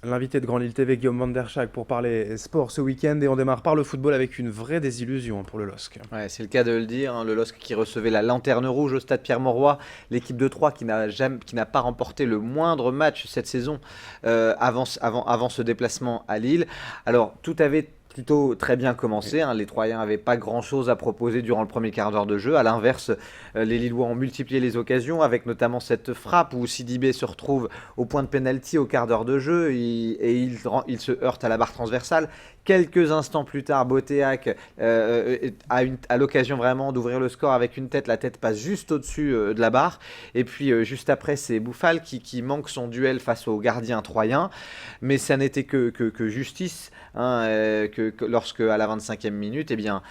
L'invité de Grand Lille TV, Guillaume Van der Schaak, pour parler sport ce week-end. Et on démarre par le football avec une vraie désillusion pour le LOSC. Ouais, c'est le cas de le dire, hein, le LOSC qui recevait la Lanterne Rouge au stade Pierre-Mauroy, l'équipe de Troyes qui n'a pas remporté le moindre match cette saison avant ce déplacement à Lille. Alors tout avait plutôt très bien commencé, hein. Les Troyens n'avaient pas grand-chose à proposer durant le premier quart d'heure de jeu. À l'inverse, les Lillois ont multiplié les occasions, avec notamment cette frappe où Sidibé se retrouve au point de pénalty au quart d'heure de jeu il se heurte à la barre transversale. Quelques instants plus tard, Boteac a l'occasion vraiment d'ouvrir le score avec une tête. La tête passe juste au-dessus de la barre. Et puis juste après, c'est Bouffal qui manque son duel face au gardien troyen. Mais ça n'était que justice, hein, lorsque à la 25e minute, eh bien,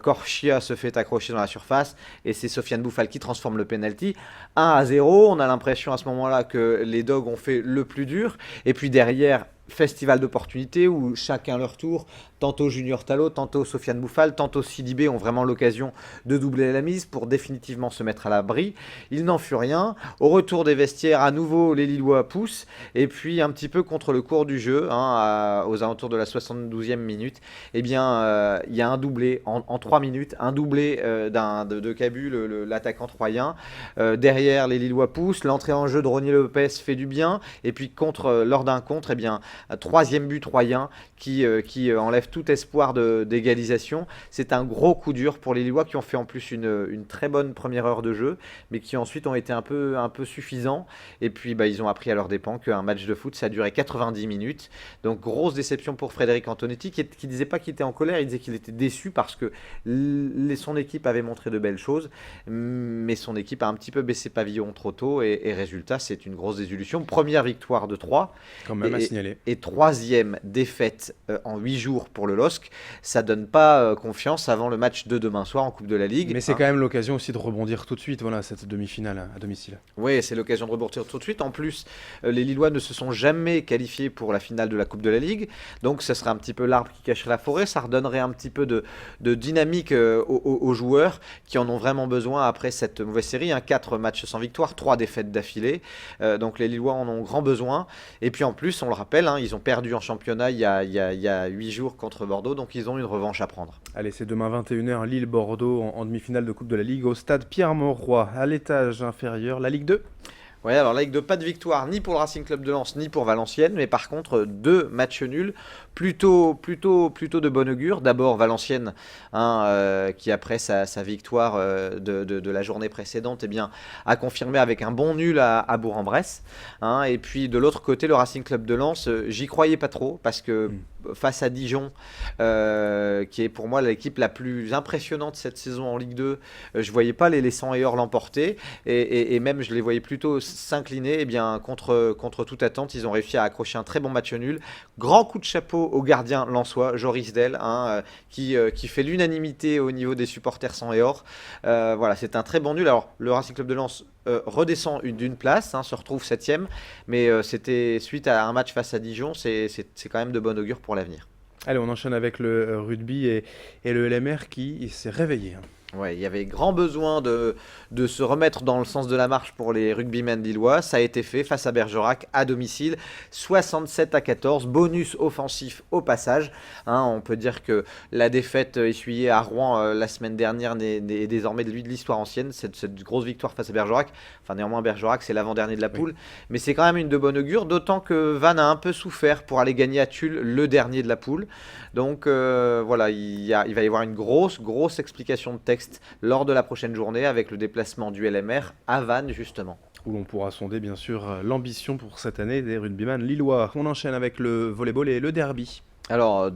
Corchia se fait accrocher dans la surface et c'est Sofiane Bouffal qui transforme le penalty. 1-0, on a l'impression à ce moment-là que les Dogs ont fait le plus dur. Et puis derrière, festival d'opportunités où chacun leur tour, tantôt Junior Talot, tantôt Sofiane Bouffal, tantôt Sidibé ont vraiment l'occasion de doubler la mise pour définitivement se mettre à l'abri. Il n'en fut rien. Au retour des vestiaires, à nouveau les Lillois poussent et puis un petit peu contre le cours du jeu, hein, aux alentours de la 72e minute, eh bien il y a un doublé en 3 minutes, un doublé de Cabu, l'attaquant troyen. Derrière les Lillois poussent, l'entrée en jeu de Ronnie Lopez fait du bien et puis lors d'un contre, eh bien un troisième but troyen qui enlève tout espoir d'égalisation. C'est un gros coup dur pour les Lillois qui ont fait en plus une très bonne première heure de jeu, mais qui ensuite ont été un peu suffisants. Et puis ils ont appris à leurs dépens qu'un match de foot, ça a duré 90 minutes. Donc grosse déception pour Frédéric Antonetti qui disait pas qu'il était en colère, il disait qu'il était déçu parce que son équipe avait montré de belles choses, mais son équipe a un petit peu baissé pavillon trop tôt et résultat, c'est une grosse désillusion. Première victoire de 3 Quand même à signaler. et troisième défaite en 8 jours pour le LOSC. Ça donne pas confiance avant le match de demain soir en Coupe de la Ligue. Mais c'est quand même l'occasion aussi de rebondir tout de suite, voilà, cette demi-finale à domicile. Oui, c'est l'occasion de rebondir tout de suite. En plus, les Lillois ne se sont jamais qualifiés pour la finale de la Coupe de la Ligue. Donc, ce serait un petit peu l'arbre qui cacherait la forêt. Ça redonnerait un petit peu de dynamique aux joueurs qui en ont vraiment besoin après cette mauvaise série. 4 matchs sans victoire, 3 défaites d'affilée. Donc, les Lillois en ont grand besoin. Et puis, en plus, on le rappelle, hein, ils ont perdu en championnat il y a 8 jours contre Bordeaux. Donc, ils ont une revanche à prendre. Allez, c'est demain 21h, Lille-Bordeaux en demi-finale de Coupe de la Ligue au stade Pierre-Mauroy. À l'étage inférieur, la Ligue 2. Ouais, alors la Ligue 2, pas de victoire ni pour le Racing Club de Lens ni pour Valenciennes, mais par contre 2 matchs nuls, plutôt de bon augure. D'abord Valenciennes, hein, qui après sa victoire de la journée précédente, eh bien, a confirmé avec un bon nul à Bourg-en-Bresse. Hein, et puis de l'autre côté, le Racing Club de Lens, j'y croyais pas trop parce que face à Dijon, qui est pour moi l'équipe la plus impressionnante cette saison en Ligue 2, je voyais pas les 100 et or l'emporter et même je les voyais plutôt s'incliner. Eh bien contre toute attente, ils ont réussi à accrocher un très bon match nul. Grand coup de chapeau au gardien lensois Joris Del, hein, qui fait l'unanimité au niveau des supporters 100 et or. Voilà, c'est un très bon nul. Alors le Racing Club de Lens redescend d'une place, hein, se retrouve 7ème, mais c'était suite à un match face à Dijon, c'est quand même de bon augure pour l'avenir. Allez, on enchaîne avec le rugby et le LMR qui s'est réveillé. Ouais, il y avait grand besoin de se remettre dans le sens de la marche pour les rugbymen lillois. Ça a été fait face à Bergerac à domicile, 67-14, bonus offensif au passage. Hein, on peut dire que la défaite essuyée à Rouen la semaine dernière est désormais de l'histoire ancienne. Cette grosse victoire face à Bergerac. Enfin, néanmoins, Bergerac, c'est l'avant-dernier de la poule. Oui. Mais c'est quand même une de bonne augure, d'autant que Vannes a un peu souffert pour aller gagner à Tulle, le dernier de la poule. Donc voilà, il va y avoir une grosse explication de texte lors de la prochaine journée avec le déplacement du LMR à Vannes justement. Où l'on pourra sonder bien sûr l'ambition pour cette année des rugbyman lillois. On enchaîne avec le volleyball et le derby. Alors,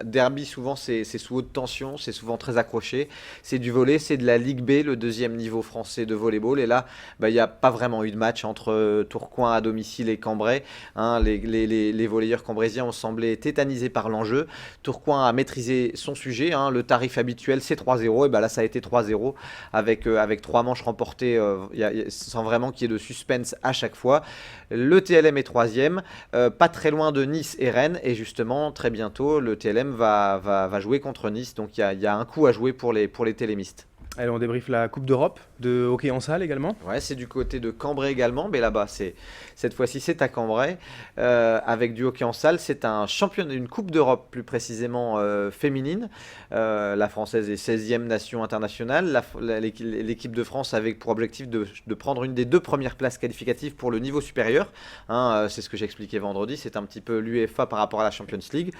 derby, souvent, c'est sous haute tension, c'est souvent très accroché. C'est du volley, c'est de la Ligue B, le 2e niveau français de volleyball. Et là, il n'y a pas vraiment eu de match entre Tourcoing à domicile et Cambrai. Hein, les volleyeurs cambrésiens ont semblé tétanisés par l'enjeu. Tourcoing a maîtrisé son sujet. Hein, le tarif habituel, c'est 3-0. Et là, ça a été 3-0 avec 3 manches remportées sans vraiment qu'il y ait de suspense à chaque fois. Le TLM est 3e, pas très loin de Nice et Rennes. Et justement, très bientôt, le TLM va jouer contre Nice. Donc, il y a un coup à jouer pour les télémistes. Allez, on débriefe la Coupe d'Europe de hockey en salle également. Ouais, c'est du côté de Cambrai également, mais là-bas, cette fois-ci, c'est à Cambrai, avec du hockey en salle. C'est un championnat, une Coupe d'Europe plus précisément féminine. La française est 16e nation internationale. L'équipe de France avait pour objectif de prendre une des 2 premières places qualificatives pour le niveau supérieur. Hein, c'est ce que j'ai expliqué vendredi. C'est un petit peu l'UEFA par rapport à la Champions League.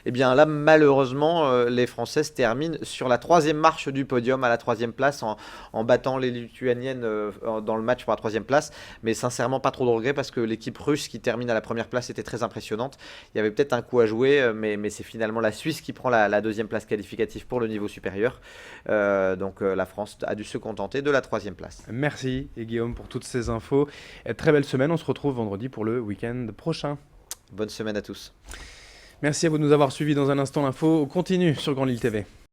Et bien là, malheureusement, les Françaises terminent sur la 3e marche du podium, à la 3e place, en battant les Lituaniennes dans le match pour la 3e place. Mais sincèrement, pas trop de regrets parce que l'équipe russe qui termine à la 1re place était très impressionnante. Il y avait peut-être un coup à jouer, mais c'est finalement la Suisse qui prend la 2e place qualificative pour le niveau supérieur. Donc la France a dû se contenter de la 3e place. Merci et Guillaume pour toutes ces infos. Très belle semaine, on se retrouve vendredi pour le week-end prochain. Bonne semaine à tous. Merci à vous de nous avoir suivis. Dans un instant, l'info continue sur Grand Lille TV.